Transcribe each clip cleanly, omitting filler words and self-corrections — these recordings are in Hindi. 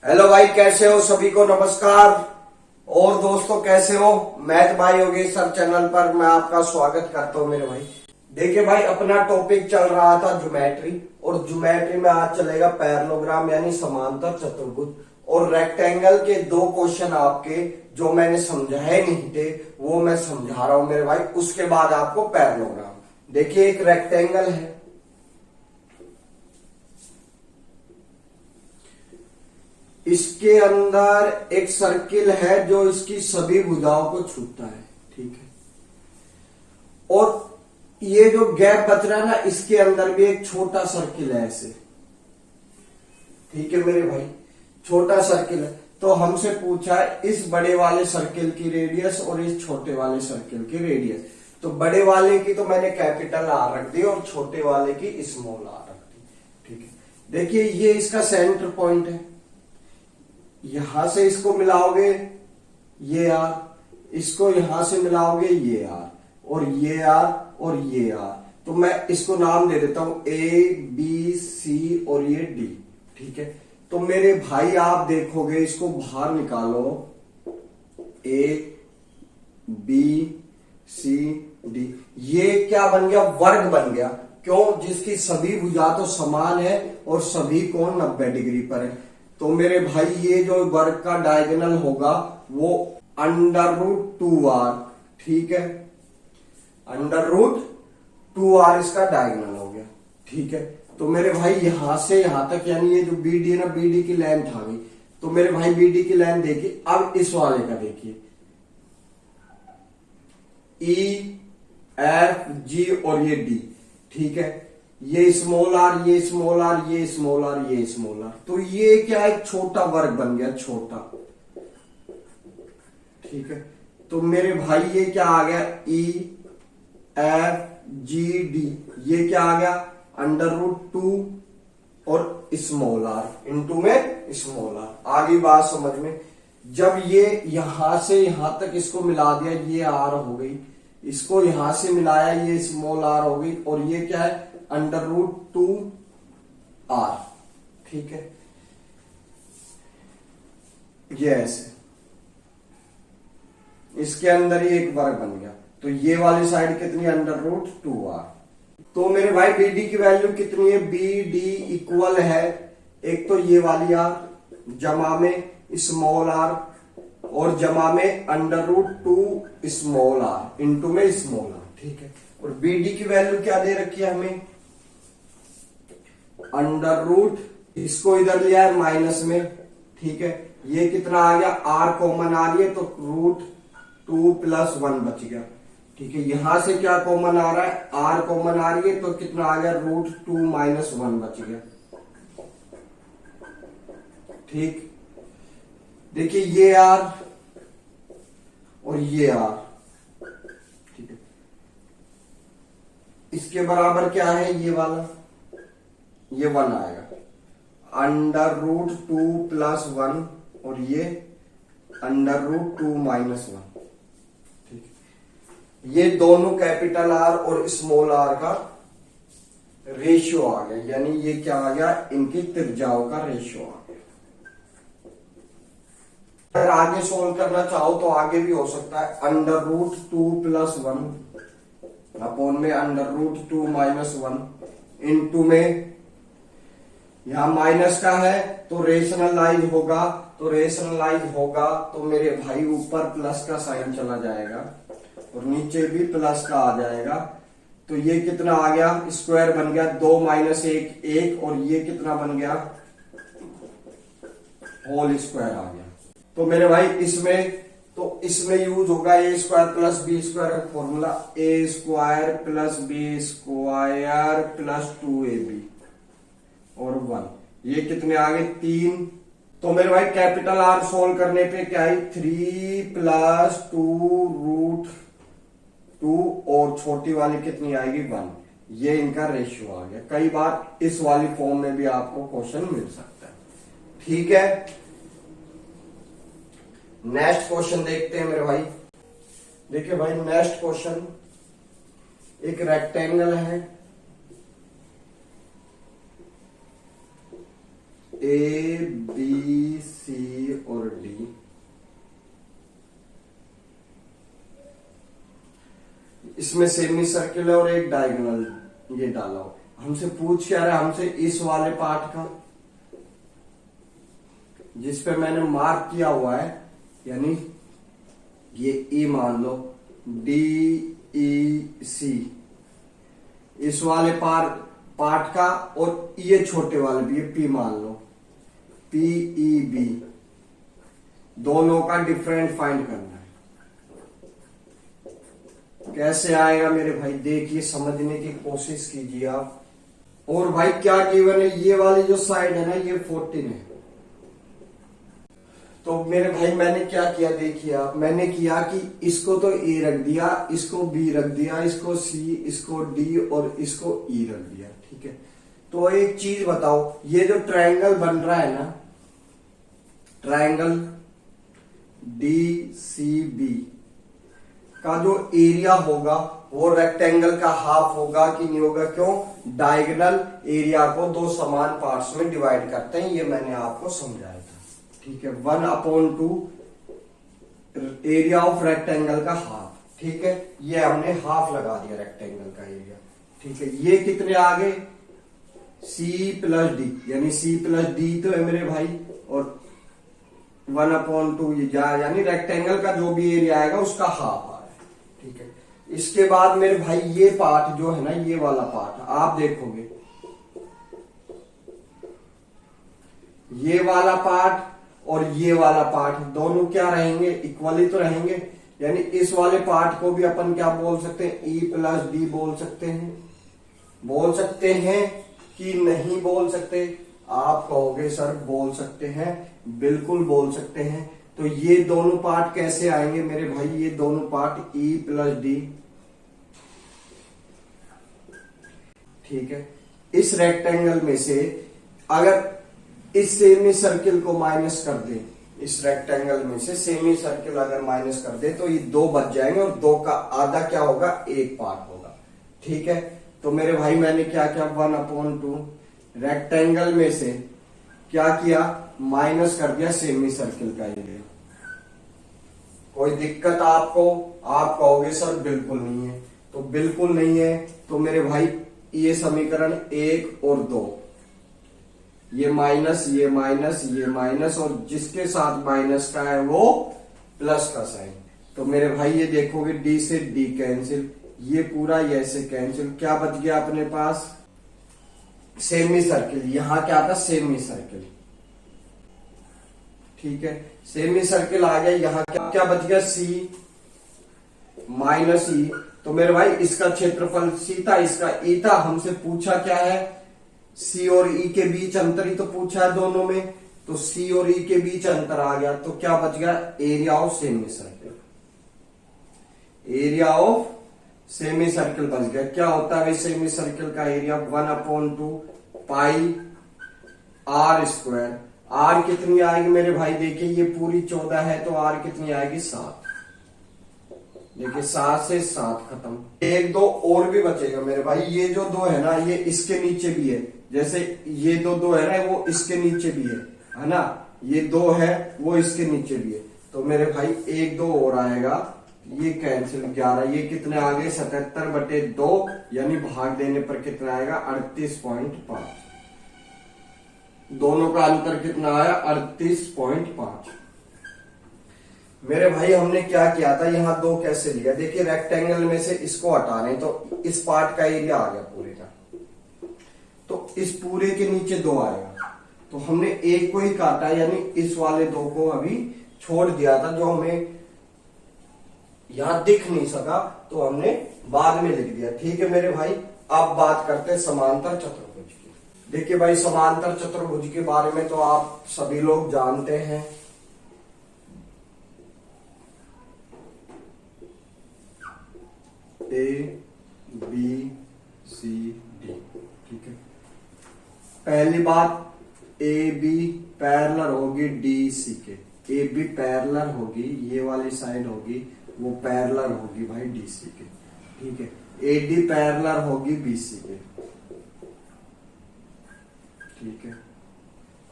हेलो भाई, कैसे हो? सभी को नमस्कार। और दोस्तों कैसे हो? मैथ भाई योगेश सर चैनल पर मैं आपका स्वागत करता हूँ मेरे भाई। देखिए भाई, अपना टॉपिक चल रहा था ज्योमेट्री, और ज्योमेट्री में आज चलेगा पैरेललोग्राम यानी समांतर चतुर्भुज। और रेक्टेंगल के दो क्वेश्चन आपके जो मैंने समझाए नहीं थे वो मैं समझा रहा हूं मेरे भाई। उसके बाद आपको पैरेललोग्राम। देखिए, एक रेक्टेंगल है, इसके अंदर एक सर्किल है जो इसकी सभी भुजाओं को छूता है, ठीक है। और ये जो गैप बच रहा है ना, इसके अंदर भी एक छोटा सर्किल है ऐसे, ठीक है मेरे भाई, छोटा सर्किल है। तो हमसे पूछा है इस बड़े वाले सर्किल की रेडियस और इस छोटे वाले सर्किल की रेडियस। तो बड़े वाले की तो मैंने कैपिटल आर रख दी और छोटे वाले की स्मॉल आर रख दी, ठीक है। देखिए, ये इसका सेंटर पॉइंट है, यहां से इसको मिलाओगे ये आर, इसको यहां से मिलाओगे ये आर, और ये आर और ये आर। तो मैं इसको नाम दे देता हूं ए बी सी और ये डी, ठीक है। तो मेरे भाई आप देखोगे, इसको बाहर निकालो, ए बी सी डी, ये क्या बन गया? वर्ग बन गया। क्यों? जिसकी सभी भुजा तो समान है और सभी कोण 90 डिग्री पर है। तो मेरे भाई ये जो वर्ग का डायगोनल होगा वो √2r, ठीक है, √2r इसका डायगोनल हो गया, ठीक है। तो मेरे भाई यहां से यहां तक यानी ये जो BD है ना, BD की लेंथ आ गई। तो मेरे भाई BD की लेंथ देखिए। अब इस वाले का देखिए, E F G और ये D, ठीक है। ये स्मॉल आर, ये स्मॉल आर, ये स्मॉल आर, ये स्मॉल आर। तो ये क्या है? छोटा वर्ग बन गया, छोटा, ठीक है। तो मेरे भाई ये क्या आ गया? E F G D, ये क्या आ गया? √2 और स्मॉल आर इनटू में स्मॉल आर। आगे बात समझ में। जब ये यहां से यहां तक इसको मिला दिया, ये आर हो गई, इसको यहां से मिलाया, ये स्मॉल आर हो गई, और ये क्या है? √2r, ठीक है। ये ऐसे इसके अंदर ही एक वर्ग बन गया। तो ये वाली साइड कितनी? √2r। तो मेरे भाई BD की वैल्यू कितनी है? BD इक्वल है, एक तो ये वाली आर जमा में स्मॉल आर और जमा में √2 स्मॉल आर इंटू में स्मॉल आर, ठीक है। और BD की वैल्यू क्या दे रखी है हमें? √, इसको इधर लिया है माइनस में, ठीक है। ये कितना आ गया? r कॉमन आ रही है तो √2 + 1 बच गया, ठीक है। यहां से क्या कॉमन आ रहा है? r कॉमन आ रही है तो कितना आ गया? √2 - 1 बच गया, ठीक। देखिए, ये r और ये r, ठीक है। इसके बराबर क्या है? ये वाला, ये 1 आएगा, √2 + 1 और ये √2 - 1, ठीक। ये दोनों कैपिटल आर और स्मॉल आर का रेशियो आ गया, यानी ये क्या आ गया? इनकी त्रिज्याओं का रेशियो आ गया। अगर आगे सोल्व करना चाहो तो आगे भी हो सकता है, √2 + 1 अपॉन में √2 - 1 इंटू में, यहां माइनस का है तो रेशनलाइज होगा, तो मेरे भाई ऊपर प्लस का साइन चला जाएगा और नीचे भी प्लस का आ जाएगा। तो ये कितना आ गया? स्क्वायर बन गया, 2 - 1 1, और ये कितना बन गया? होल स्क्वायर आ गया। तो मेरे भाई इसमें यूज होगा a² + b² का फॉर्मूला, a² + b² + 2ab और 1। ये कितने आ गए? 3। तो मेरे भाई कैपिटल आर सोल्व करने पे क्या है? 3 + 2√2 और छोटी वाली कितनी आएगी? 1। ये इनका रेशियो आ गया। कई बार इस वाली फॉर्म में भी आपको क्वेश्चन मिल सकता है, ठीक है। नेक्स्ट क्वेश्चन देखते हैं मेरे भाई। देखिए भाई, नेक्स्ट क्वेश्चन, एक रेक्टेंगल है, ए बी सी और डी, इसमें सेमी सर्किल और एक डायगोनल ये डाला हो। हमसे पूछ क्या रहा है, हमसे इस वाले पार्ट का जिस पे मैंने मार्क किया हुआ है, यानी ये ई मान लो, डी ई सी, इस वाले पार्ट का, और ये छोटे वाले भी पी मान लो, पी ई बी, दोनों का डिफरेंट फाइंड करना है। कैसे आएगा मेरे भाई, देखिए समझने की कोशिश कीजिए आप। और भाई क्या गिवन है, ये वाली जो साइड है ना ये 14 है। तो मेरे भाई मैंने क्या किया, देखिए आप, मैंने किया कि इसको तो ए रख दिया, इसको बी रख दिया, इसको सी, इसको डी और इसको ई रख दिया, ठीक है। तो एक चीज बताओ, ये जो ट्रायंगल बन रहा है ना, ट्रायंगल डी सी बी का जो एरिया होगा वो रेक्टेंगल का हाफ होगा कि नहीं होगा, क्यों, डायगोनल एरिया को दो समान पार्ट्स में डिवाइड करते हैं, ये मैंने आपको समझाया था, ठीक है। 1/2 एरिया ऑफ रेक्टेंगल का हाफ, ठीक है, ये हमने हाफ लगा दिया रेक्टेंगल का एरिया, ठीक है। ये कितने आ गए, सी प्लस डी, यानी सी प्लस डी तो है मेरे भाई, और 1/2 ये यानी रेक्टेंगल का जो भी एरिया आएगा उसका हाफ आ रहा है, ठीक है। इसके बाद मेरे भाई ये पार्ट जो है ना, ये वाला पार्ट आप देखोगे, ये वाला पार्ट और ये वाला पार्ट दोनों क्या रहेंगे, इक्वली तो रहेंगे, यानी इस वाले पार्ट को भी अपन क्या बोल सकते हैं, ई प्लस डी बोल सकते हैं कि नहीं बोल सकते। आप कहोगे सर बोल सकते हैं, बिल्कुल बोल सकते हैं। तो ये दोनों पार्ट कैसे आएंगे मेरे भाई, ये दोनों पार्ट ई प्लस डी, ठीक है। इस रेक्टेंगल में से अगर इस सेमी सर्किल को माइनस कर दे, इस रेक्टेंगल में से सेमी सर्किल अगर माइनस कर दे तो ये दो बच जाएंगे, और दो का आधा क्या होगा, एक पार्ट होगा, ठीक है। तो मेरे भाई मैंने क्या किया, 1/2 रेक्टेंगल में से क्या किया, माइनस कर दिया सेमी सर्किल का एरिया। कोई दिक्कत आपको, आप कहोगे सर बिल्कुल नहीं है, तो बिल्कुल नहीं है तो मेरे भाई ये समीकरण 1 और 2, ये माइनस ये माइनस ये माइनस, और जिसके साथ माइनस का है वो प्लस का साइन, तो मेरे भाई ये देखोगे डी से डी कैंसिल, ये पूरा ये से कैंसिल, क्या बच गया अपने पास, सेमी सर्किल। यहां क्या था, सेमी सर्किल, ठीक है, सेमी सर्किल आ गया। यहां क्या बच गया, सी माइनस ई। तो मेरे भाई इसका क्षेत्रफल सी था, इसका ई था। हमसे पूछा क्या है, सी और ई के बीच अंतर ही तो पूछा है दोनों में, तो सी और ई के बीच अंतर आ गया, तो क्या बच गया, area of semi circle, area of semi circle बच गया। क्या होता है सेमी सर्किल का area, 1/2 pi r square. R कितनी आएगी मेरे भाई, देखिए ये पूरी 14 है, तो आर कितनी आएगी, 7। देखिए 7 से 7 खत्म, 1 2 और भी बचेगा मेरे भाई। ये जो 2 है ना, ये इसके नीचे भी है, जैसे ये 2 है ना, वो इसके नीचे भी है ना, ये 2 है वो इसके नीचे भी है। तो मेरे भाई 1 2 और आएगा, ये कैंसिल, 11। ये कितने आ गए, 77/2, यानी भाग देने पर कितना आएगा, 38.5। दोनों का अंतर कितना आया, 38.5। मेरे भाई हमने क्या किया था, यहां 2 कैसे लिया, देखिए रेक्टेंगल में से इसको हटा रहे तो इस पार्ट का एरिया आ गया पूरे का, तो इस पूरे के नीचे 2 आएगा, तो हमने एक को ही काटा, यानी इस वाले 2 को अभी छोड़ दिया था, जो हमें यहां दिख नहीं सका, तो हमने बाद में लिख दिया, ठीक है मेरे भाई। अब बात करते हैं समांतर चतुर्भुज की। देखिए भाई समांतर चतुर्भुज के बारे में तो आप सभी लोग जानते हैं, ए बी सी डी, ठीक है। पहली बात, ए बी पैरेलल होगी डी सी के, ए बी पैरेलल होगी, ये वाली साइड होगी वो पैरेलल होगी भाई डी सी के, ठीक है। ए डी पैरेलल होगी बी सी के, ठीक है।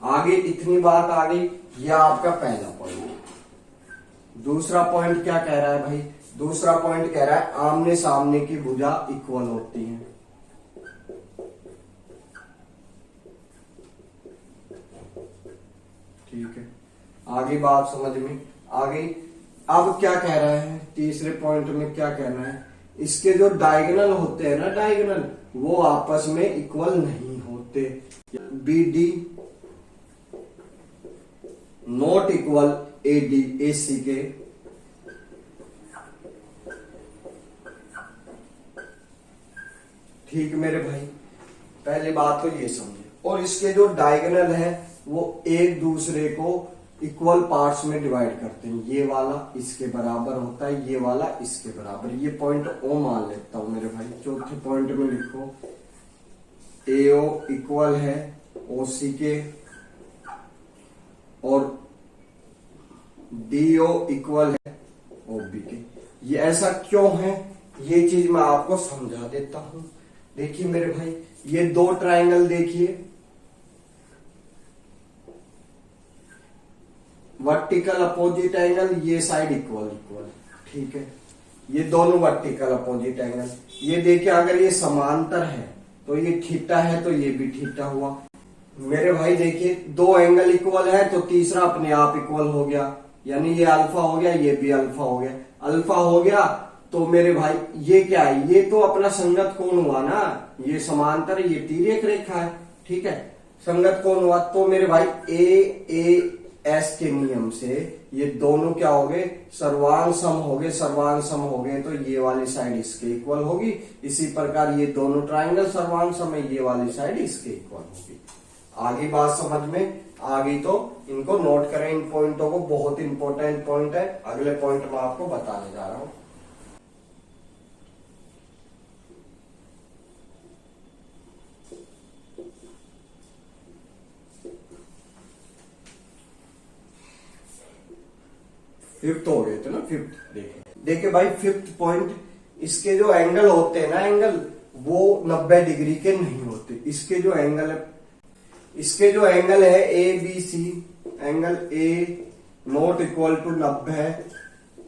आगे इतनी बात आ गई, यह आपका पहला पॉइंट। दूसरा पॉइंट क्या कह रहा है भाई? दूसरा पॉइंट कह रहा है आमने सामने की भुजा इक्वल होती हैं। ठीक है, आगे बात समझ में आ गई। अब क्या कह रहा है? तीसरे पॉइंट में क्या कहना है? इसके जो डायगोनल होते हैं ना, डायगोनल, वो आपस में इक्वल नहीं होते। B D not equal A D A C के। ठीक मेरे भाई, पहली बात तो ये समझे। और इसके जो डायगोनल है वो एक दूसरे को इक्वल पार्ट्स में डिवाइड करते हैं। ये वाला इसके बराबर होता है, ये वाला इसके बराबर। ये पॉइंट ओ मान लेता हूं मेरे भाई। चौथे पॉइंट में लिखो एओ इक्वल है ओसी के, और डीओ इक्वल है ओबी के। ये ऐसा क्यों है, ये चीज मैं आपको समझा देता हूं। देखिए मेरे भाई, ये दो ट्रायंगल देखिए, वर्टिकल अपोजिट एंगल, ये साइड इक्वल इक्वल। ठीक है, ये दोनों वर्टिकल अपोजिट एंगल। ये देखिए, अगर ये समांतर है तो ये थीटा है, तो ये भी थीटा हुआ। मेरे भाई देखिए, दो एंगल इक्वल है तो तीसरा अपने आप इक्वल हो गया, यानी ये अल्फा हो गया, ये भी अल्फा हो गया। अल्फा हो गया तो मेरे भाई ये क्या है? ये तो अपना संगत कोण हुआ ना, ये समांतर, ये तिर्यक रेखा है। ठीक है, संगत कोण हुआ तो मेरे भाई ए एस के नियम से ये दोनों क्या हो गए? सर्वांग सम हो गए। सर्वांग सम हो गए तो ये वाली साइड इसके इक्वल होगी। इसी प्रकार ये दोनों ट्रायंगल सर्वांग सम है, ये वाली साइड इसके इक्वल होगी। आगे बात समझ में आ गई तो इनको नोट करें, इन पॉइंटों को। बहुत इंपॉर्टेंट पॉइंट है, अगले पॉइंट में आपको बताने जा रहा हूं। फिफ्थ हो गए थे ना, फिफ्थ। देखिए भाई, फिफ्थ पॉइंट, इसके जो एंगल होते हैं ना, एंगल वो 90 डिग्री के नहीं होते। इसके जो एंगल है, इसके जो एंगल है A B C, angle A not equal to 90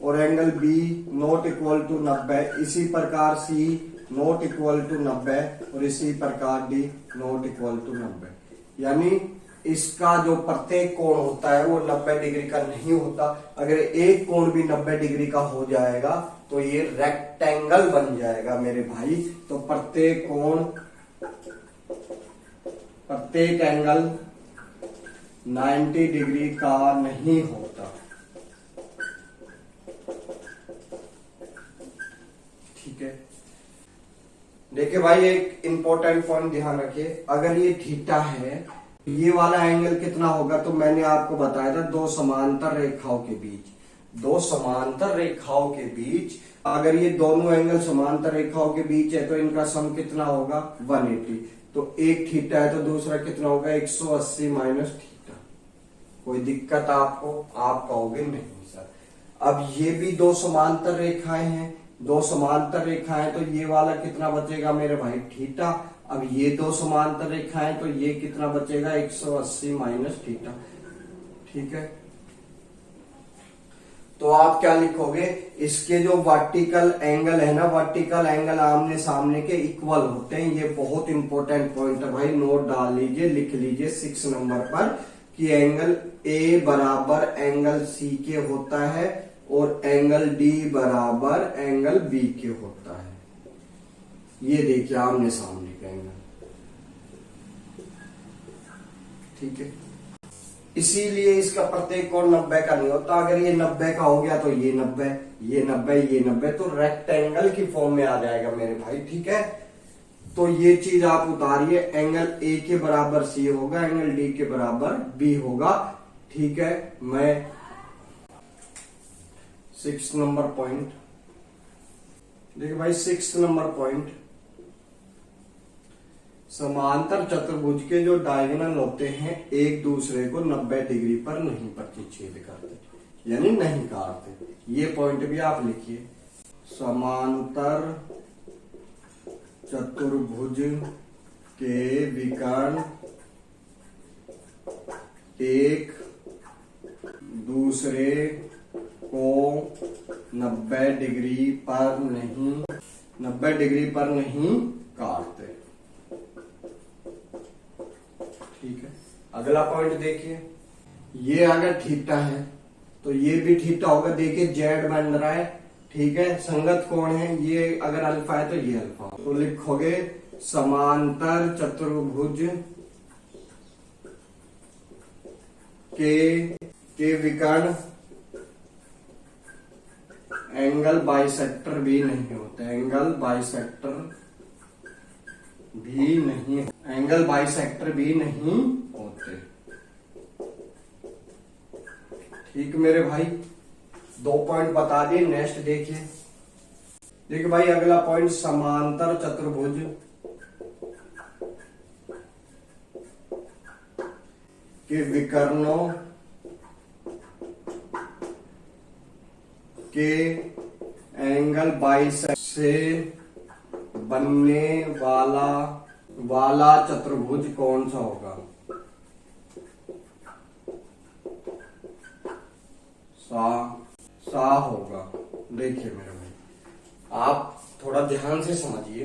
और angle B not equal to 90। इसी प्रकार सी नॉट इक्वल टू 90 और इसी प्रकार डी नॉट इक्वल टू 90। यानी इसका जो प्रत्येक कोण होता है वो 90 डिग्री का नहीं होता। अगर एक कोण भी 90 डिग्री का हो जाएगा तो ये रेक्टेंगल बन जाएगा मेरे भाई। तो प्रत्येक कोण, प्रत्येक एंगल 90 डिग्री का नहीं होता। ठीक है, देखिए भाई, एक इंपॉर्टेंट पॉइंट ध्यान रखिए। अगर ये थीटा है, ये वाला एंगल कितना होगा? तो मैंने आपको बताया था, दो समांतर रेखाओं के बीच, दो समांतर रेखाओं के बीच अगर ये दोनों एंगल समांतर रेखाओं के बीच है तो इनका सम कितना होगा? 180। तो एक थीटा है तो दूसरा कितना होगा? 180 माइनस थीटा। कोई दिक्कत आपको? आप कहोगे नहीं सर। अब ये भी दो समांतर रेखाएं हैं, दो समांतर रेखाएं, तो ये वाला कितना बचेगा मेरे भाई? थीटा। अब ये दो समांतर रेखाएं तो ये कितना बचेगा? 180 माइनस थीटा। ठीक है, तो आप क्या लिखोगे? इसके जो वर्टिकल एंगल है ना, वर्टिकल एंगल आमने सामने के इक्वल होते हैं। ये बहुत इंपॉर्टेंट पॉइंट है भाई, नोट डाल लीजिए, लिख लीजिए 6 नंबर पर कि एंगल ए बराबर एंगल सी के होता है और एंगल डी बराबर एंगल बी के होता है। ये देखिए आमने सामने का एंगल। ठीक है, इसीलिए इसका प्रत्येक कोण 90 का नहीं होता। अगर ये 90 का हो गया तो ये 90, ये 90, ये 90, तो रेक्टेंगल की फॉर्म में आ जाएगा मेरे भाई। ठीक है, तो ये चीज आप उतारिए। एंगल ए के बराबर सी होगा, एंगल डी के बराबर बी होगा। ठीक है, मैं 6 नंबर पॉइंट देखिए भाई, 6 नंबर पॉइंट, समांतर चतुर्भुज के जो डायगोनल होते हैं एक दूसरे को 90 डिग्री पर नहीं प्रतिच्छेद करते, यानी नहीं काटते। ये पॉइंट भी आप लिखिए। समांतर चतुर्भुज के विकर्ण एक दूसरे को 90 डिग्री पर नहीं काटते। ठीक है, अगला पॉइंट देखिए, ये अगर थीटा है तो ये भी थीटा होगा। देखिए जेड बन रहा है, ठीक है, संगत कोण है, ये अगर अल्फा है तो ये अल्फा, तो लिखोगे समांतर चतुर्भुज के विकर्ण एंगल बाइसेक्टर भी नहीं होते। एंगल बाइसेक्टर भी नहीं होते। ठीक मेरे भाई, 2 पॉइंट बता दिए। नेक्स्ट देखिए भाई, अगला पॉइंट समांतर चतुर्भुज के विकर्णों के एंगल बाइसेक्टर से बनने वाला चतुर्भुज कौन सा होगा? सा होगा। देखिए मेरे भाई, आप थोड़ा ध्यान से समझिए।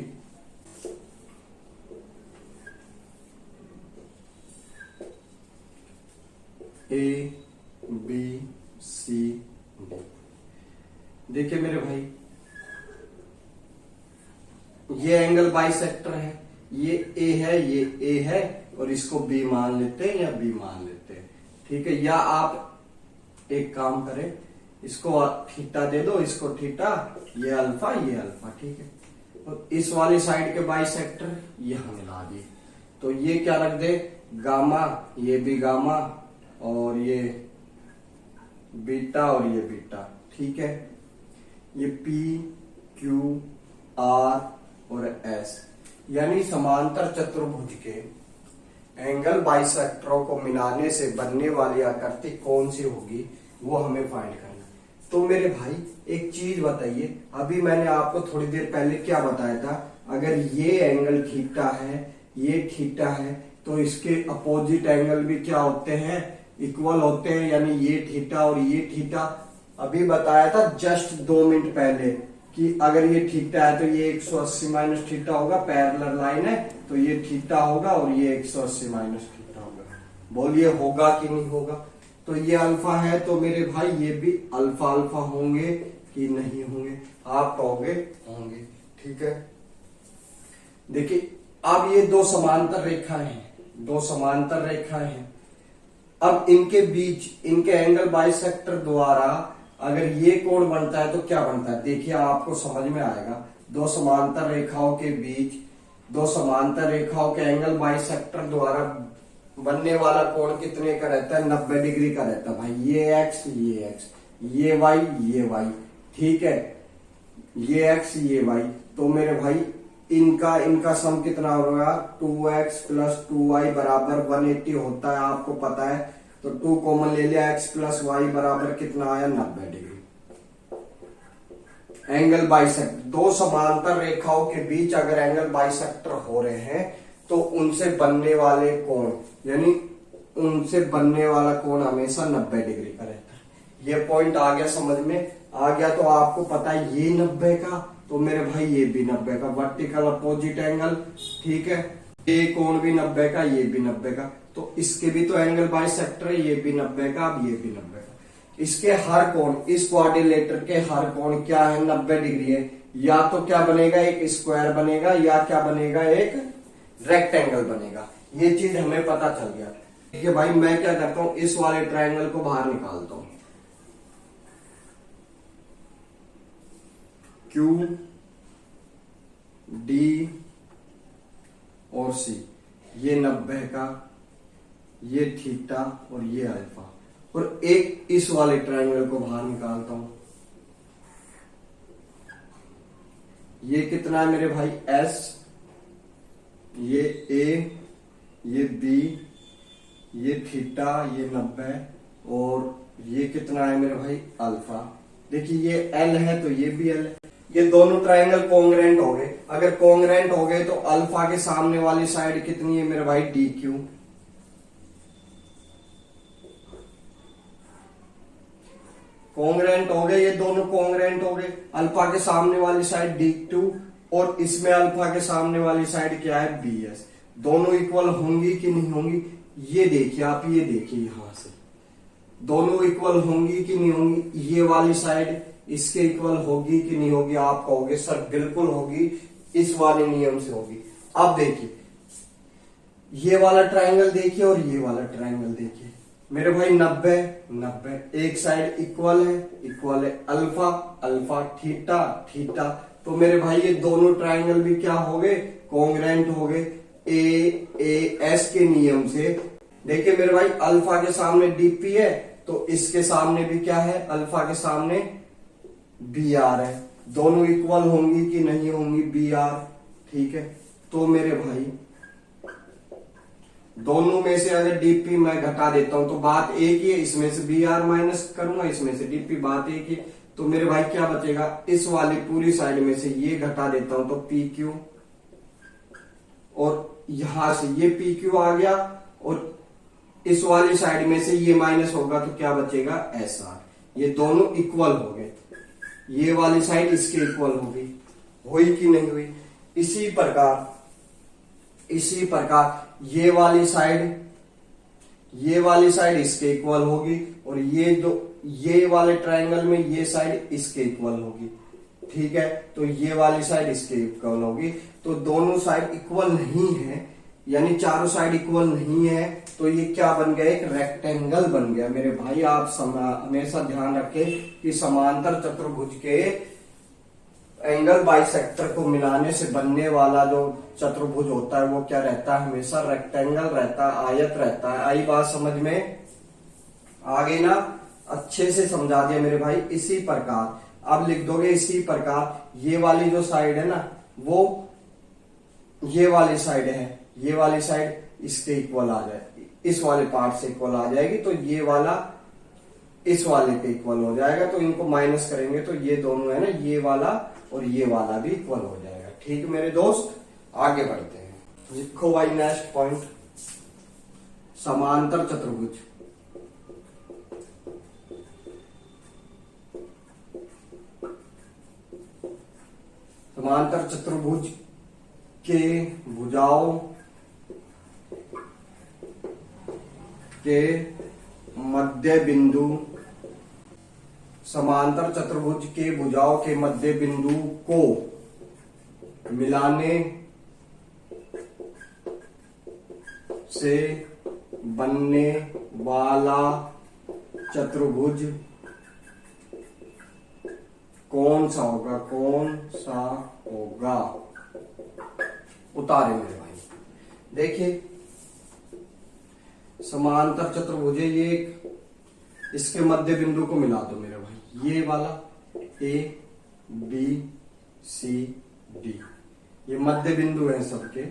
ए बी सी डी, देखिए मेरे भाई, ये एंगल बाइसेक्टर है, ये ए है, ये ए है, और इसको बी मान लेते हैं या बी मान लेते हैं। ठीक है, या आप एक काम करें, इसको थीटा दे दो, इसको थीटा, ये अल्फा, ये अल्फा। ठीक है, तो इस वाली साइड के बाइसेक्टर यहां मिला दिए, तो ये क्या रख दे, गामा, ये भी गामा, और ये बीटा और ये बीटा। ठीक है, ये पी क्यू आर और एस, यानी समांतर चतुर्भुज के एंगल बाइसेक्टरों को मिलाने से बनने वाली आकृति कौन सी होगी, वो हमें फाइंड करना। तो मेरे भाई एक चीज बताइए, अभी मैंने आपको थोड़ी देर पहले क्या बताया था, अगर ये एंगल थीटा है, ये थीटा है, तो इसके अपोजिट एंगल भी क्या होते हैं, इक्वल होते हैं, यानी ये थीटा और ये थीटा। अभी बताया था जस्ट 2 मिनट पहले कि अगर ये थीटा है तो ये 180 माइनस थीटा होगा, पैरेलल लाइन है, तो ये थीटा होगा और ये 180 माइनस थीटा होगा। बोलिए होगा कि नहीं होगा? तो ये अल्फा है, तो मेरे भाई ये भी अल्फा अल्फा होंगे कि नहीं होंगे? आप कहोगे होंगे। ठीक है, देखिए अब ये 2 समांतर रेखाएं हैं, 2 समांतर रेखाएं हैं। अब इनके बीच इनके एंगल बाइसेक्टर द्वारा अगर ये कोण बनता है तो क्या बनता है, देखिए आपको समझ में आएगा। 2 समांतर रेखाओं के बीच, 2 समांतर रेखाओं के एंगल बाइसेक्टर द्वारा बनने वाला कोण कितने का रहता है, 90 डिग्री का रहता है भाई। ये एक्स, ये वाई, ये वाई। ठीक है, ये एक्स, ये वाई, तो मेरे भाई इनका सम कितना होगा, 2x प्लस 2y बराबर 180 होता है, आपको पता है। तो 2 कॉमन ले लिया, x प्लस वाई बराबर कितना आया, 90 डिग्री। एंगल बाइसेक्टर, 2 समांतर रेखाओं के बीच अगर एंगल बाइसेक्टर हो रहे हैं तो उनसे बनने वाले कोण, यानी उनसे बनने वाला कोण हमेशा 90 डिग्री का रहता है। ये पॉइंट आ गया, समझ में आ गया। तो आपको पता है ये 90 का, तो मेरे भाई ये भी 90 का, वर्टिकल अपोजिट एंगल। ठीक है, ये कोण भी 90 का, ये भी 90 का, तो इसके भी तो एंगल बाइसेक्टर है, ये भी 90 का, अब ये भी 90 का। इसके हर कोण, इस क्वाड्रिलेटर के हर कोण क्या है, 90 डिग्री है। या तो क्या बनेगा, एक स्क्वायर बनेगा, या क्या बनेगा, एक रेक्टेंगल बनेगा। ये चीज हमें पता चल गया। देखिए भाई, मैं क्या करता हूं, इस वाले ट्रायंगल को बाहर निकालता हूं। क्यू डी और सी, ये 90 का, ये थीटा और ये अल्फा, और एक इस वाले ट्रायंगल को बाहर निकालता हूं। ये कितना है मेरे भाई, एस, ये ए, ये बी, ये थीटा, ये 90, और ये कितना है मेरे भाई, अल्फा। देखिए ये एल है तो ये भी एल है। ये दोनों ट्रायंगल कॉन्ग्रेंट हो गए। अगर कॉन्ग्रेंट हो गए तो अल्फा के सामने वाली साइड कितनी है मेरे भाई, डी क्यू। कॉन्ग्रेंट हो गए, ये दोनों कॉन्ग्रेंट हो गए। अल्फा के सामने वाली साइड D2 और इसमें अल्फा के सामने वाली साइड क्या है BS। दोनों इक्वल होंगी कि नहीं होंगी, ये देखिए आप, ये देखिए यहां से दोनों इक्वल होंगी कि नहीं होंगी। ये वाली साइड इसके इक्वल होगी कि नहीं होगी, आप कहोगे सर बिल्कुल होगी, इस वाले नियम से होगी। अब देखिए ये वाला ट्रायंगल देखिए और ये वाला ट्रायंगल देखिए मेरे भाई, 90 90 एक साइड इक्वल है अल्फा अल्फा थीटा थीटा। तो मेरे भाई ये दोनों ट्रायंगल भी क्या हो गए, कॉन्ग्रेंट हो गए AS के नियम से। देखिए मेरे भाई अल्फा के सामने DP है तो इसके सामने भी क्या है, अल्फा के सामने BR है। दोनों इक्वल होंगी कि नहीं होंगी BR, ठीक है। तो मेरे भाई दोनों में से अगर DP मैं घटा देता हूं तो बात एक ही है, इसमें से BR माइनस करूंगा, इसमें से DP, बात एक ही। तो मेरे भाई क्या बचेगा, इस वाली पूरी साइड में से ये घटा देता हूं तो PQ, और यहां से ये PQ आ गया, और इस वाली साइड में से ये माइनस होगा तो क्या बचेगा SR। ये दोनों इक्वल हो गए, ये वाली साइड इसके इक्वल होगी, हुई कि नहीं हुई। इसी प्रकार ये वाली साइड इसके इक्वल होगी, और ये वाले ट्रायंगल में ये साइड इसके इक्वल होगी, ठीक है। तो ये वाली साइड इसके इक्वल होगी। तो दोनों साइड इक्वल नहीं है, यानी चारों साइड इक्वल नहीं है, तो ये क्या बन गया, एक रेक्टेंगल बन गया। मेरे भाई आप हमेशा ध्यान रखें कि समांतर चतुर्भुज के एंगल बाइसेक्टर को मिलाने से बनने वाला जो चतुर्भुज होता है वो क्या रहता है, हमेशा रेक्टेंगल रहता है, आयत रहता है। आई बात समझ में आ गई ना, अच्छे से समझा दिया मेरे भाई। इसी प्रकार अब लिख दोगे, इसी प्रकार ये वाली जो साइड है ना, वो ये वाली साइड है, ये वाली साइड इसके इक्वल आ जाएगी, इस वाले पार्ट से इक्वल आ जाएगी, तो ये वाला इस वाले पे इक्वल हो जाएगा। तो इनको माइनस करेंगे तो ये दोनों है ना, ये वाला और ये वाला भी इक्वल हो जाएगा। ठीक मेरे दोस्त, आगे बढ़ते हैं। लिखो भाई नेक्स्ट पॉइंट, समांतर चतुर्भुज। समांतर चतुर्भुज के भुजाओं के मध्य बिंदु, समांतर चतुर्भुज के भुजाओं के मध्य बिंदु को मिलाने से बनने वाला चतुर्भुज कौन सा होगा, कौन सा होगा, उतारे मेरे भाई। देखिए समांतर चतुर्भुज, ये इसके मध्य बिंदु को मिला दो मेरे भाई, ये वाला A B C D, ये मध्य बिंदु है सबके,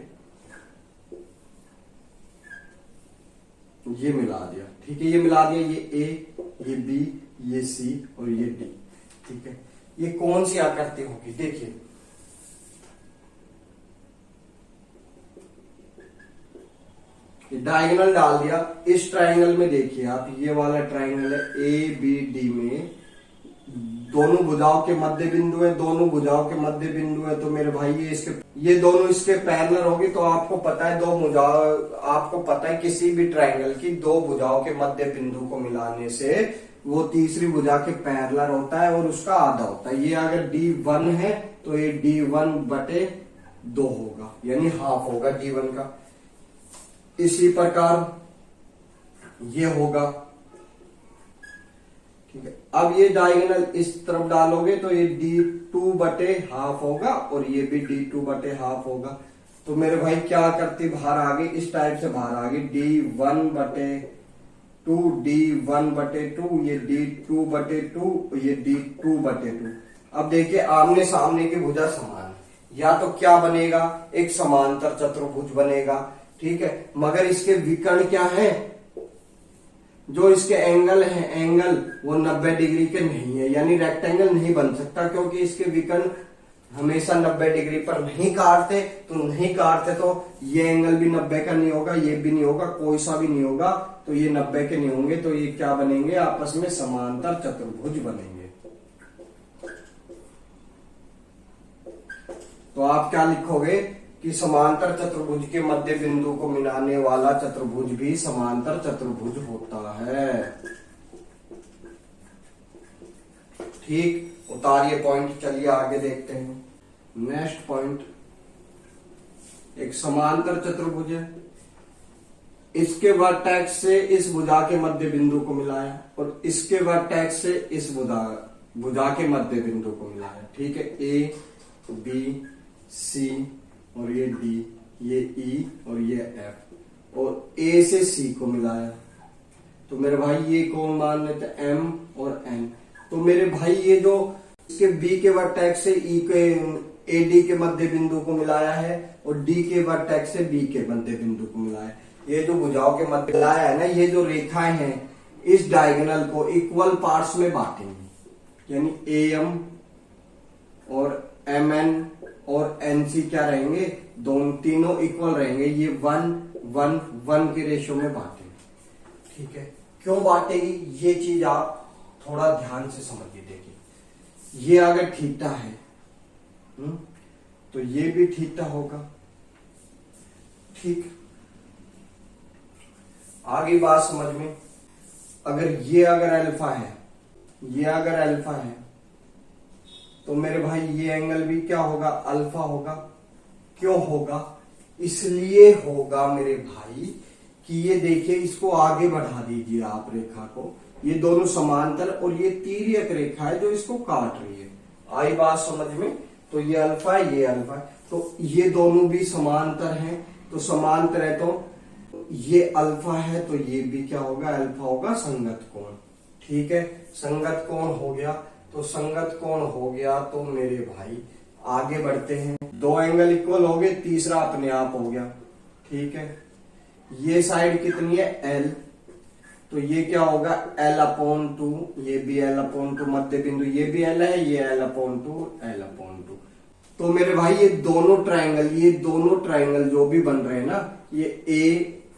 ये मिला दिया, ठीक है। ये मिला दिया, ये A, ये B, ये C और ये D, ठीक है। ये कौन सी आकृति होगी, देखिए डायगोनल डाल दिया। इस ट्रायंगल में देखिए आप, ये वाला ट्रायंगल है ABD में दोनों भुजाओं के मध्य बिंदु है, दोनों भुजाओं के मध्य बिंदु है। तो मेरे भाई ये दोनों इसके पैरेलल होगी। तो आपको पता है आपको पता है किसी भी ट्रायंगल की दो भुजाओं के मध्य बिंदु को मिलाने से वो तीसरी भुजा के पैरेलल होता है और उसका आधा होता है। ये अगर D1 है तो ये D1/2 होगा, यानी हाफ होगा D1 का। इसी प्रकार ये होगा, ठीक है। अब ये डायगोनल इस तरफ डालोगे तो ये D2/2 होगा और ये भी D2/2 होगा। तो मेरे भाई क्या करती बाहर आ गई, इस टाइप से बाहर आ गई, D1/2, D1/2, ये D2/2, ये D2/2। अब देखिए आमने सामने की भुजा समान है, या तो क्या बनेगा, एक समांतर चतुर्भुज बनेगा, ठीक है। मगर इसके विकर्ण क्या है, जो इसके एंगल है, एंगल वो 90 डिग्री के नहीं है, यानी रेक्टेंगल नहीं बन सकता, क्योंकि इसके विकर्ण हमेशा 90 डिग्री पर नहीं काटते, तो नहीं काटते तो ये एंगल भी 90 का नहीं होगा, ये भी नहीं होगा, कोई सा भी नहीं होगा, तो ये 90 के नहीं होंगे, तो ये क्या बनेंगे, आपस में समांतर चतुर्भुज बनेंगे। तो आप क्या लिखोगे कि समांतर चतुर्भुज के मध्य बिंदु को मिलाने वाला चतुर्भुज भी समांतर चतुर्भुज होता है। ठीक, उतारिए पॉइंट, चलिए आगे देखते हैं। नेक्स्ट पॉइंट, एक समांतर चतुर्भुज है, इसके वर्टेक्स से इस भुजा के मध्य बिंदु को मिलाया और इसके वर्टेक्स से इस भुजा के मध्य बिंदु को मिलाया। ठीक है, ए बी सी और ये डी, ये ई और ये एफ, और ए से सी को मिलाया। तो मेरे भाई ये कौन मान लेते, एम और एन। तो मेरे भाई ये जो इसके बी के वर्टेक्स से ई के ए डी के मध्य बिंदु को मिलाया है और डी के वर्टेक्स से बी के मध्य बिंदु को मिलाया है, ये जो भुजाओं के मध्य मिलाया है ना, ये जो रेखाएं हैं इस डायगोनल को इक्वल पार्ट्स में बांटेंगे, यानी ए एम और एम एन और एनसी क्या रहेंगे, दोनों तीनों इक्वल रहेंगे, ये 1:1:1 के रेशियो में बांटेंगे। ठीक है, क्यों बांटेगी ये चीज आप थोड़ा ध्यान से समझिए। देखिए, ये अगर थीटा है तो ये भी थीटा होगा। ठीक, आगे बात समझ में, अगर अल्फा है, ये अगर अल्फा है, तो मेरे भाई ये एंगल भी क्या होगा, अल्फा होगा। क्यों होगा, इसलिए होगा मेरे भाई कि ये देखिए, इसको आगे बढ़ा दीजिए आप रेखा को, ये दोनों समांतर और ये तिर्यक रेखा है जो इसको काट रही है। आई बात समझ में, तो ये अल्फा है, ये अल्फा है, तो ये दोनों भी समांतर हैं, तो समांतर है तो ये अल्फा है, तो ये भी क्या होगा, अल्फा होगा, संगत कोण। ठीक है, संगत कोण हो गया, तो संगत कोण हो गया, तो मेरे भाई आगे बढ़ते हैं। दो एंगल इक्वल हो गए, तीसरा अपने आप हो गया। ठीक है, ये साइड कितनी है, एल, तो ये क्या होगा, L/2, ये भी L/2 मध्य बिंदु, ये भी L है, ये L/2 L/2। तो मेरे भाई ये दोनों ट्रायंगल जो भी बन रहे हैं ना, ये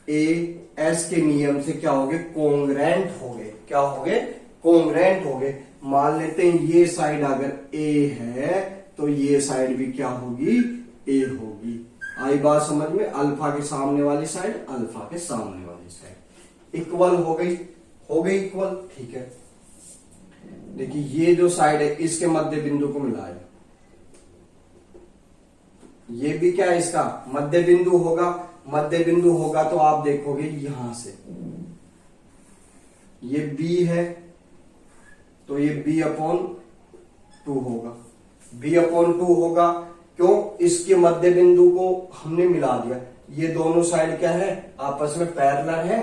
AS के नियम से क्या हो गए, कोंग्रेंट हो गए। क्या हो गए, कोंग्रेंट हो गए। मान लेते हैं ये साइड अगर A है तो ये साइड भी क्या होगी, A होगी। आई बात समझ में, अल्फा के सामने वाली साइड, अल्फा के सामने वाली साइड इक्वल हो गई इक्वल। ठीक है, देखिए ये जो साइड है इसके मध्य बिंदु को मिलाया, ये भी क्या है, इसका मध्य बिंदु होगा। मध्य बिंदु होगा तो आप देखोगे यहां से ये B है, तो ये B/2 होगा, B/2 होगा। क्यों, इसके मध्य बिंदु को हमने मिला दिया। ये दोनों साइड क्या है, आपस में पैरेलल है।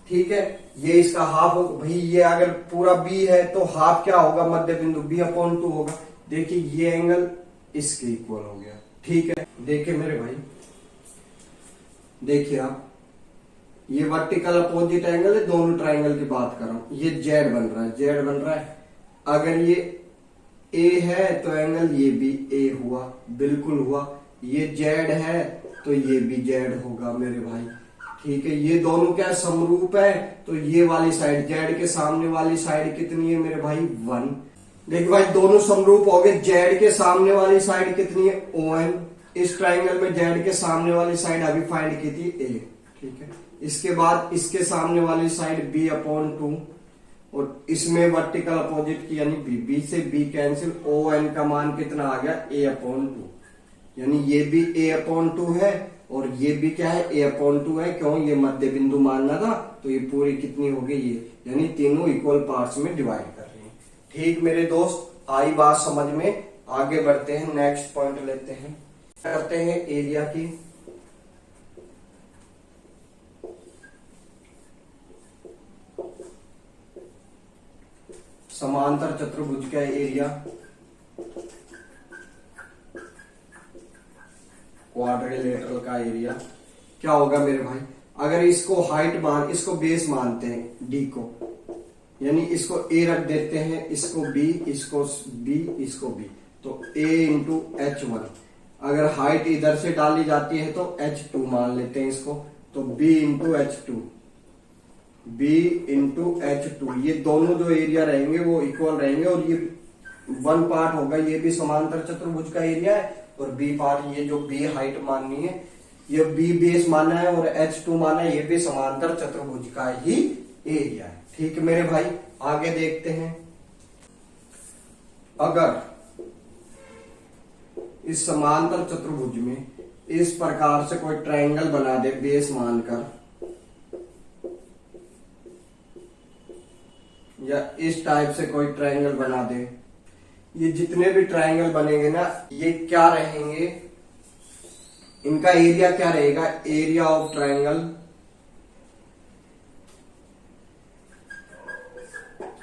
ठीक है, ये इसका हाफ हो भाई, ये अगर पूरा B है तो हाफ क्या होगा, मध्य बिंदु B/2 होगा। देखिए ये एंगल इसके इक्वल हो गया। ठीक है, देखिए मेरे भाई, देखिए आप, ये वर्टिकल अपोजिट एंगल है, दोनों ट्रायंगल की बात कर रहा हूं। ये जेड बन रहा है, अगर ये A है तो एंगल ये भी A हुआ, बिल्कुल हुआ। ये जेड है तो ये भी जेड होगा मेरे भाई। ठीक है, ये दोनों क्या समरूप है, तो ये वाली साइड, जेड के सामने वाली साइड कितनी है मेरे भाई, 1। देखिए भाई दोनों समरूप हो गए। जेड के सामने वाली साइड कितनी है, ON। इस ट्रायंगल में जेड के सामने वाली साइड अभी फाइंड की थी A। ठीक है, इसके बाद इसके सामने वाली साइड B/2 और इसमें वर्टिकल अपोजिट की यानी B से B कैंसिल, ON का मान कितना आ गया, A/2, यानी ये भी A/2 है और ये भी क्या है, A/2 है। क्यों, ये मध्य बिंदु मानना था, तो ये पूरी कितनी हो गई, ये यानी तीनों इक्वल पार्ट्स में डिवाइड कर रही है। ठीक मेरे दोस्त, आई बात समझ में, आगे बढ़ते हैं, नेक्स्ट पॉइंट लेते हैं, करते हैं एरिया की। समांतर चतुर्भुज का एरिया, क्वाड्रिलेटरल का एरिया क्या होगा मेरे भाई, अगर इसको हाइट मान, इसको बेस मानते हैं D को, यानी इसको A रख देते हैं, इसको B, इसको B, इसको B, तो a इंटू H1। अगर हाइट इधर से डाली जाती है तो H2 मान लेते हैं इसको, तो b into H2, b into H2। ये दोनों जो एरिया रहेंगे वो इक्वल रहेंगे, और ये वन पार्ट होगा, ये भी समांतर चतुर्भुज का एरिया है, और बी पार्ट ये जो बी हाइट माननी है, ये बी बेस माना है और H2 माना है, ये भी समांतर चतुर्भुज का ही एरिया है। ठीक है मेरे भाई, आगे देखते हैं। अगर इस समांतर चतुर्भुज में इस प्रकार से कोई ट्रायंगल बना दे बेस मानकर, या इस टाइप से कोई ट्रायंगल बना दे, ये जितने भी ट्रायंगल बनेंगे ना, ये क्या रहेंगे, इनका एरिया क्या रहेगा, area of triangle,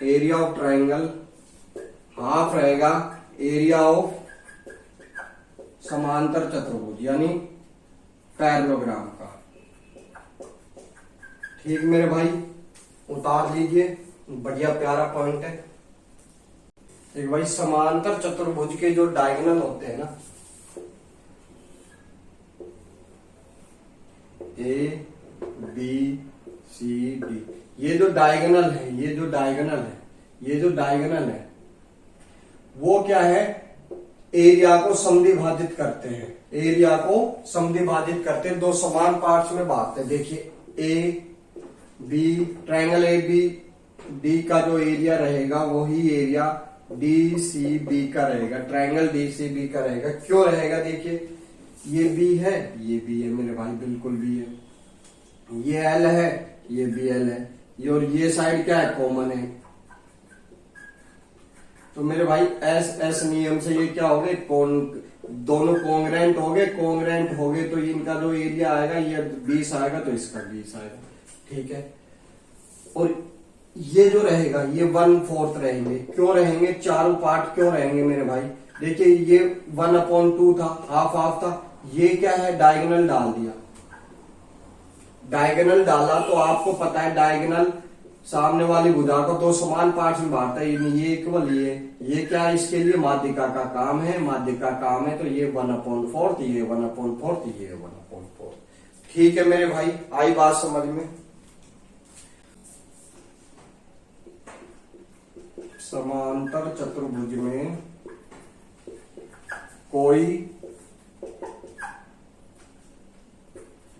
area of triangle half रहेगा एरिया ऑफ समांतर चतुर्भुज यानी पैरेललोग्राम का। ठीक मेरे भाई, उतार लीजिए, बढ़िया प्यारा पॉइंट है। एक भाई समांतर चतुर्भुज के जो डायगोनल होते हैं ना, ए बी सी डी, ये जो डायगोनल है, ये जो डायगोनल है, ये जो डायगोनल है वो क्या है, एरिया को समद्विभाजित करते हैं, एरिया को समद्विभाजित करते हैं, दो समान पार्ट्स में बांटते हैं। देखिए A B, triangle A B D का जो एरिया रहेगा वही एरिया डी सी बी का रहेगा, ट्रायंगल डी सी बी का रहेगा। क्यों रहेगा, देखिए ये बी है, ये बी है मेरे भाई, बिल्कुल बी है, ये एल है, ये बी एल है, ये और ये साइड क्या है, कॉमन है। तो मेरे भाई एस एस नियम से ये क्या हो गए, दोनों कॉन्ग्रेंट हो गए, कॉन्ग्रेंट हो गए तो इनका जो एरिया आएगा ये 20 आएगा, तो इसका 20 आएगा। ठीक है, और ये जो रहेगा ये 1/4 रहेंगे। क्यों रहेंगे, चारों पार्ट क्यों रहेंगे मेरे भाई, देखिए ये 1/2 था, हाफ हाफ था, ये क्या है, डायगोनल डाल दिया, डायगोनल डाला तो आपको पता है डायगोनल सामने वाली भुजा को दो समान पार्ट्स में बांटता है, ये इक्वल, ये क्या है, इसके लिए माध्यिका का काम है, माध्यिका काम है, तो ये 1/4, ये 1/4, ये 1/4। ठीक है मेरे भाई, आई बात समझ में। समांतर चतुर्भुज में कोई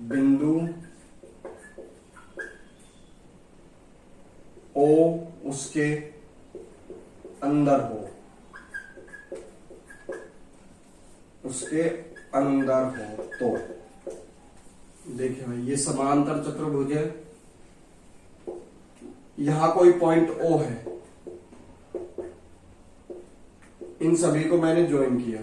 बिंदु ओ उसके अंदर हो, उसके अंदर हो तो, देखिए भाई ये समांतर चतुर्भुज है, यहां कोई पॉइंट ओ है, इन सभी को मैंने ज्वाइन किया,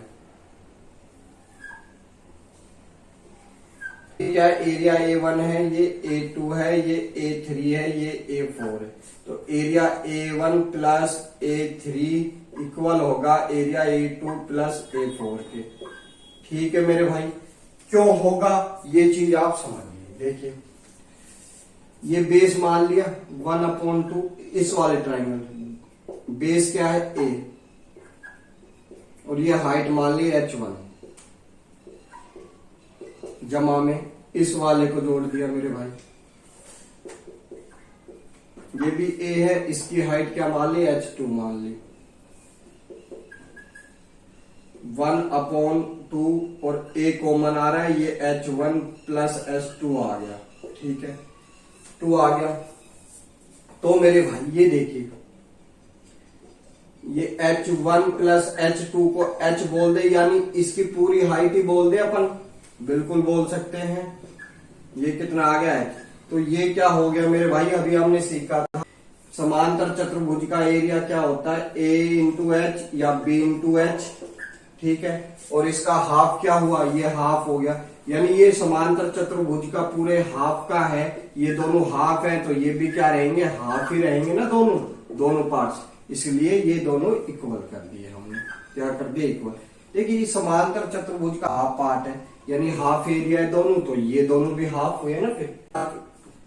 क्या एरिया A1 है, ये A2 है, ये A3 है, ये A4 है, तो area A1 plus A3 equal होगा एरिया A2 प्लस A4 के। ठीक है मेरे भाई, क्यों होगा ये चीज आप समझिए। देखिए ये बेस मान लिया 1/2, इस वाले ट्राइंगल बेस क्या है A, और ये हाइट मान ली H1, जमा में इस वाले को जोड़ दिया मेरे भाई, ये भी A है, इसकी हाइट क्या मान ली, H2 मान ली, 1/2 और A कॉमन आ रहा है, ये H1 प्लस H2 आ गया। ठीक है, 2 आ गया, तो मेरे भाई ये देखिए, ये H1 प्लस H2 को H बोल दे, यानी इसकी पूरी हाइट ही बोल दे अपन, बिल्कुल बोल सकते हैं। ये कितना आ गया है, तो ये क्या हो गया मेरे भाई, अभी हमने सीखा था समांतर चतुर्भुज का एरिया क्या होता है, A इंटू H या B इंटू H। ठीक है, और इसका हाफ क्या हुआ, ये हाफ हो गया, यानी ये समांतर चतुर्भुज का पूरे हाफ का है, ये दोनों हाफ है, तो ये भी क्या रहेंगे, हाफ ही रहेंगे ना, दोनों पार्ट्स, इसलिए ये दोनों इक्वल कर दिए हमने, क्या कर दिया, इक्वल। देखिए समांतर चतुर्भुज का हाफ पार्ट है, यानी हाफ एरिया है दोनों, तो ये दोनों भी हाफ हुए ना फिर।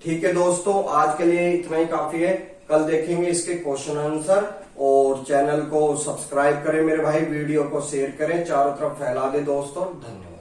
ठीक है दोस्तों, आज के लिए इतना ही काफी है, कल देखेंगे इसके क्वेश्चन आंसर। और चैनल को सब्सक्राइब करें मेरे भाई, वीडियो को शेयर करें, चारों तरफ फैला दे दोस्तों। धन्यवाद।